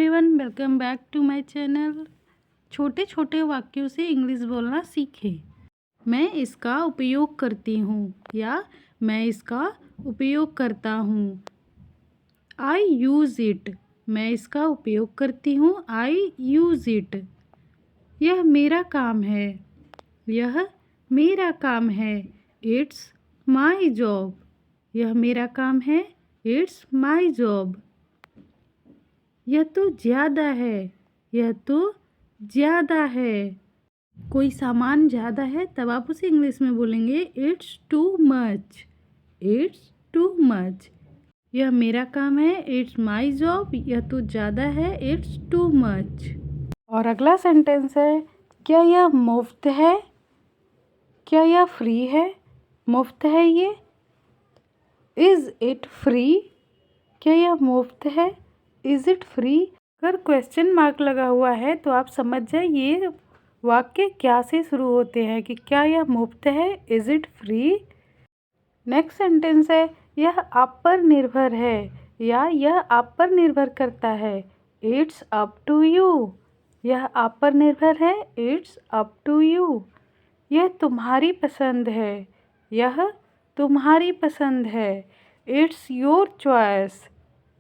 Everyone, welcome back to my channel. छोटे छोटे वाक्यों से इंग्लिश बोलना सीखें। मैं इसका उपयोग करती हूँ या मैं इसका उपयोग करता हूँ। आई यूज़ इट। मैं इसका उपयोग करती हूँ। आई यूज़ इट। यह मेरा काम है। यह मेरा काम है। It's my job. यह मेरा काम है। It's my job. यह तो ज़्यादा है। यह तो ज़्यादा है। कोई सामान ज़्यादा है तब आप उसे इंग्लिश में बोलेंगे it's too much. It's too much. यह मेरा काम है। It's my job. यह तो ज़्यादा है। It's too much. और अगला सेंटेंस है, क्या यह मुफ्त है? क्या यह फ्री है? मुफ्त है ये। Is it free? क्या यह मुफ्त है? Is it free? अगर क्वेश्चन मार्क लगा हुआ है तो आप समझ जाए ये वाक्य क्या से शुरू होते हैं कि क्या यह मुफ्त है? Is it free? Next sentence है, यह आप पर निर्भर है या यह आप पर निर्भर करता है। It's up to you. यह आप पर निर्भर है। It's up to you. यह तुम्हारी पसंद है। यह तुम्हारी पसंद है। It's your choice.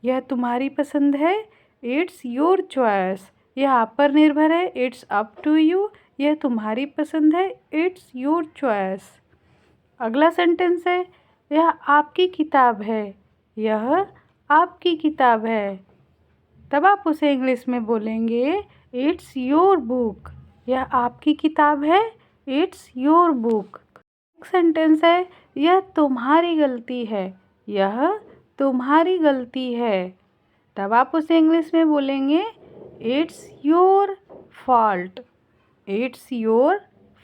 यह तुम्हारी पसंद है। It's your choice. यह आप पर निर्भर है। It's up to you. यह तुम्हारी पसंद है। It's your choice. अगला सेंटेंस है, यह आपकी किताब है। यह आपकी किताब है। तब आप उसे इंग्लिश में बोलेंगे इट्स योर बुक। यह आपकी किताब है। It's your book. सेंटेंस है, यह तुम्हारी गलती है। यह तुम्हारी गलती है। तब आप उसे इंग्लिश में बोलेंगे it's your fault. It's your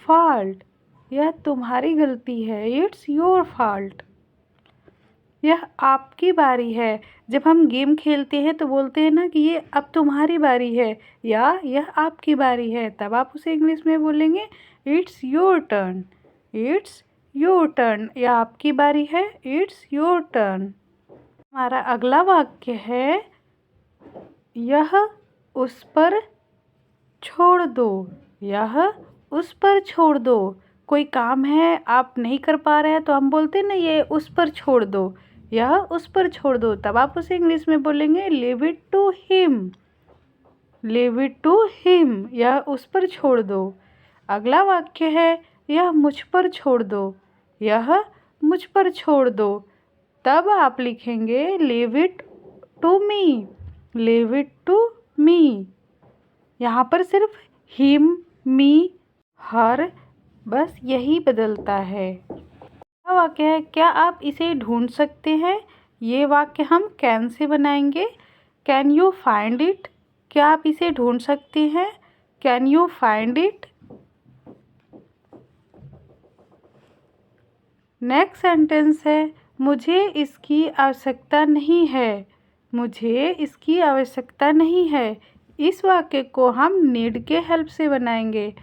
fault. यह तुम्हारी गलती है। It's your fault. यह आपकी बारी है। जब हम गेम खेलते हैं तो बोलते हैं ना कि ये अब तुम्हारी बारी है या यह आपकी बारी है। तब आप उसे इंग्लिश में बोलेंगे it's your turn. It's your turn. यह आपकी बारी है। It's your turn. हमारा अगला वाक्य है, यह उस पर छोड़ दो। यह उस पर छोड़ दो। कोई काम है आप नहीं कर पा रहे हैं तो हम बोलते हैं ना ये उस पर छोड़ दो। यह उस पर छोड़ दो। तब आप उसे इंग्लिश में बोलेंगे leave it to him. Leave it to him. यह उस पर छोड़ दो। अगला वाक्य है, यह मुझ पर छोड़ दो। यह मुझ पर छोड़ दो। तब आप लिखेंगे leave it to me. Leave it to me. यहाँ पर सिर्फ हिम, मी, हर बस यही बदलता है। अगला वाक्य है, क्या आप इसे ढूंढ सकते हैं? ये वाक्य हम कैन से बनाएंगे। Can you find it? क्या आप इसे ढूंढ सकते हैं? Can you find it? Next sentence है, मुझे इसकी आवश्यकता नहीं है। मुझे इसकी आवश्यकता नहीं है। इस वाक्य को हम नीड के हेल्प से बनाएंगे।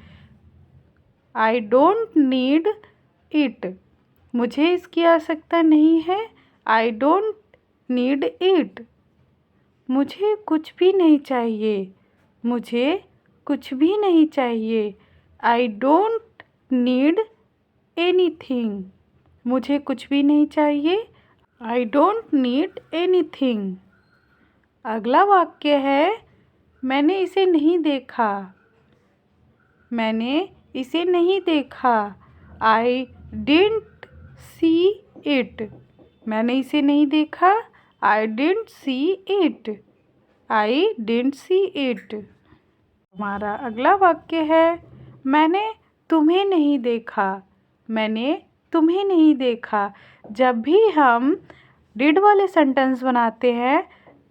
I don't need it. मुझे इसकी आवश्यकता नहीं है। I don't need it. मुझे कुछ भी नहीं चाहिए। मुझे कुछ भी नहीं चाहिए। I don't need anything. मुझे कुछ भी नहीं चाहिए। I don't need anything. अगला वाक्य है, मैंने इसे नहीं देखा। मैंने इसे नहीं देखा। I didn't see it. मैंने इसे नहीं देखा। I didn't see it. I didn't see it. हमारा अगला वाक्य है, मैंने तुम्हें नहीं देखा। मैंने तुम्हें नहीं देखा। जब भी हम डिड वाले सेंटेंस बनाते हैं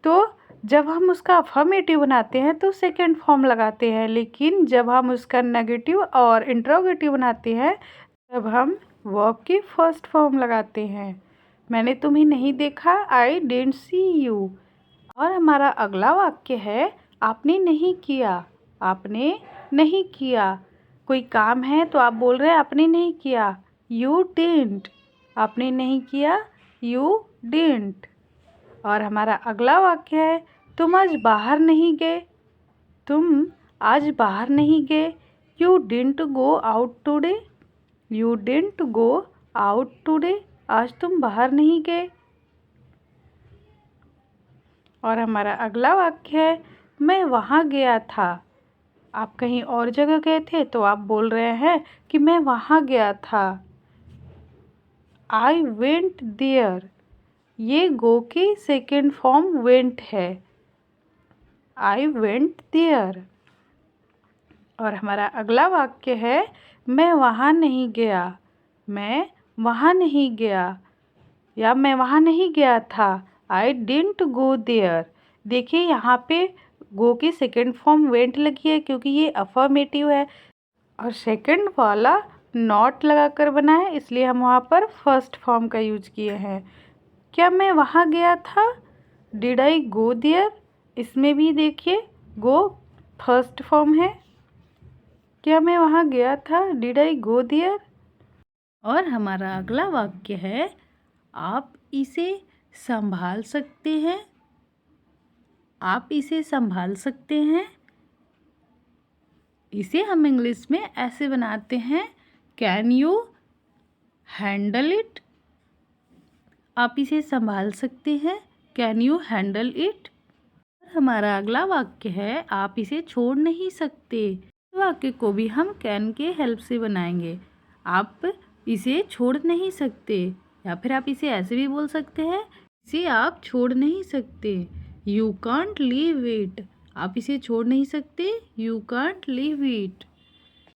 तो जब हम उसका अफर्मेटिव बनाते हैं तो सेकंड फॉर्म लगाते हैं, लेकिन जब हम उसका नेगेटिव और इंट्रोगेटिव बनाते हैं तब हम वर्ब की फर्स्ट फॉर्म लगाते हैं। मैंने तुम्हें नहीं देखा। I didn't see you. और हमारा अगला वाक्य है, आपने नहीं किया। आपने नहीं किया। कोई काम है तो आप बोल रहे हैं आपने नहीं किया। You didn't. आपने नहीं किया। You didn't. और हमारा अगला वाक्य है, तुम आज बाहर नहीं गए? तुम आज बाहर नहीं गए? You didn't go out today? You didn't go out today? आज तुम बाहर नहीं गए? और हमारा अगला वाक्य है मैं वहाँ गया था। आप कहीं और जगह गए थे तो आप बोल रहे हैं कि मैं वहाँ गया था। I went there. ये गो की सेकेंड फॉर्म वेंट है। I went there. और हमारा अगला वाक्य है मैं वहाँ नहीं गया। मैं वहाँ नहीं गया या मैं वहाँ नहीं गया था। I didn't go there. देखिए यहाँ पे गो की सेकेंड फॉर्म वेंट लगी है क्योंकि ये अफर्मेटिव है और सेकंड वाला नॉट लगाकर बना है, इसलिए हम वहाँ पर फर्स्ट फॉर्म का यूज किए हैं। क्या मैं वहाँ गया था? Did I go there? इसमें भी देखिए गो फर्स्ट फॉर्म है। क्या मैं वहाँ गया था? Did I go there? और हमारा अगला वाक्य है आप इसे संभाल सकते हैं। आप इसे संभाल सकते हैं। इसे हम इंग्लिश में ऐसे बनाते हैं कैन यू हैंडल इट? आप इसे संभाल सकते हैं। Can you handle it? हमारा अगला वाक्य है आप इसे छोड़ नहीं सकते। वाक्य को भी हम कैन के हेल्प से बनाएंगे। आप इसे छोड़ नहीं सकते या फिर आप इसे ऐसे भी बोल सकते हैं इसे आप छोड़ नहीं सकते। You can't leave it. आप इसे छोड़ नहीं सकते। You can't leave it.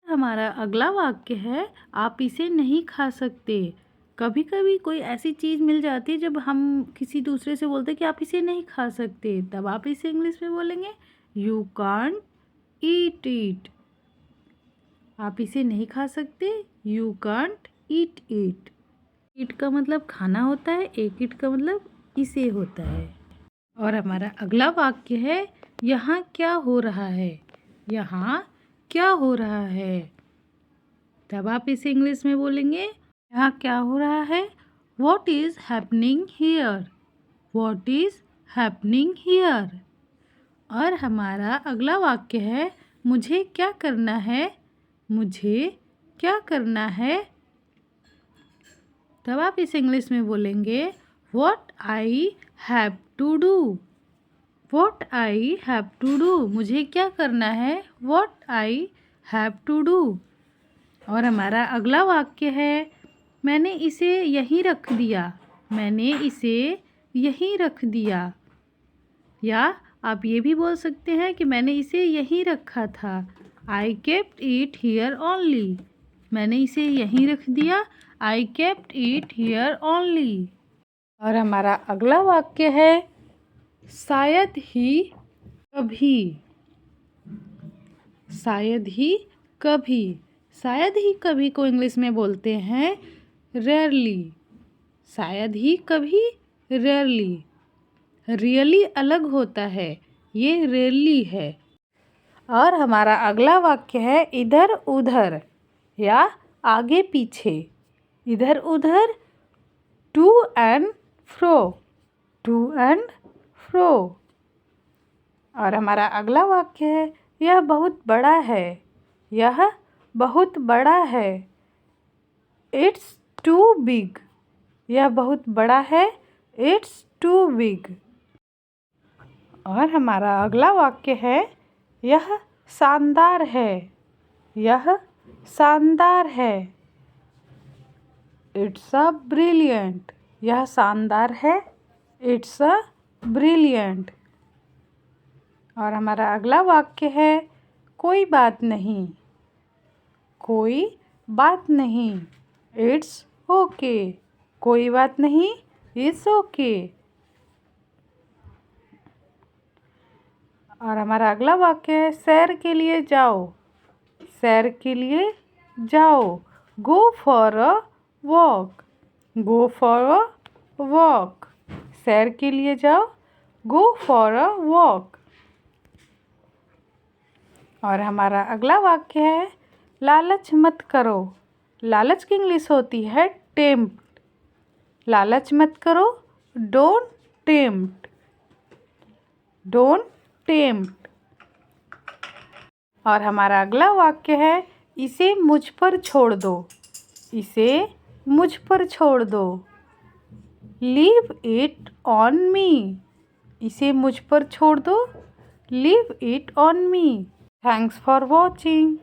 हमारा अगला वाक्य है आप इसे नहीं खा सकते। कभी कभी कोई ऐसी चीज़ मिल जाती है जब हम किसी दूसरे से बोलते हैं कि आप इसे नहीं खा सकते, तब आप इसे इंग्लिश में बोलेंगे यू कांट ईट इट। आप इसे नहीं खा सकते। You can't eat it. Eat का मतलब खाना होता है, एक ईट का मतलब इसे होता है। और हमारा अगला वाक्य है यहाँ क्या हो रहा है? यहाँ क्या हो रहा है? तब आप इसे इंग्लिश में बोलेंगे यहाँ क्या हो रहा है? What is happening here? What is happening here? और हमारा अगला वाक्य है मुझे क्या करना है? मुझे क्या करना है? तब आप इसे इंग्लिश में बोलेंगे what I have to do. What I have to do. मुझे क्या करना है? What I have to do. और हमारा अगला वाक्य है मैंने इसे यहीं रख दिया। मैंने इसे यहीं रख दिया। या आप ये भी बोल सकते हैं कि मैंने इसे यहीं रखा था। I kept it here only. मैंने इसे यहीं रख दिया। I kept it here only. और हमारा अगला वाक्य है शायद ही कभी। शायद ही कभी। शायद ही कभी को इंग्लिश में बोलते हैं रेयरली। शायद ही कभी रेयरली। रियली अलग होता है, ये रेयरली है। और हमारा अगला वाक्य है इधर उधर या आगे पीछे। इधर उधर to and fro. To and fro. और हमारा अगला वाक्य है यह बहुत बड़ा है। यह बहुत बड़ा है। It's too big. यह बहुत बड़ा है। It's too big. और हमारा अगला वाक्य है यह शानदार है। यह शानदार है। It's a brilliant. यह शानदार है। It's a brilliant. और हमारा अगला वाक्य है कोई बात नहीं। कोई बात नहीं। It's okay. कोई बात नहीं। It's okay. और हमारा अगला वाक्य है सैर के लिए जाओ। सैर के लिए जाओ। Go for a walk. Go for a walk. सैर के लिए जाओ। Go for a walk. और हमारा अगला वाक्य है लालच मत करो। लालच की इंग्लिश होती है टेम्प्ट। लालच मत करो। Don't tempt. Don't tempt. और हमारा अगला वाक्य है, इसे मुझ पर छोड़ दो। इसे मुझ पर छोड़ दो। Leave it on me. इसे मुझ पर छोड़ दो। Leave it on me. Thanks for watching.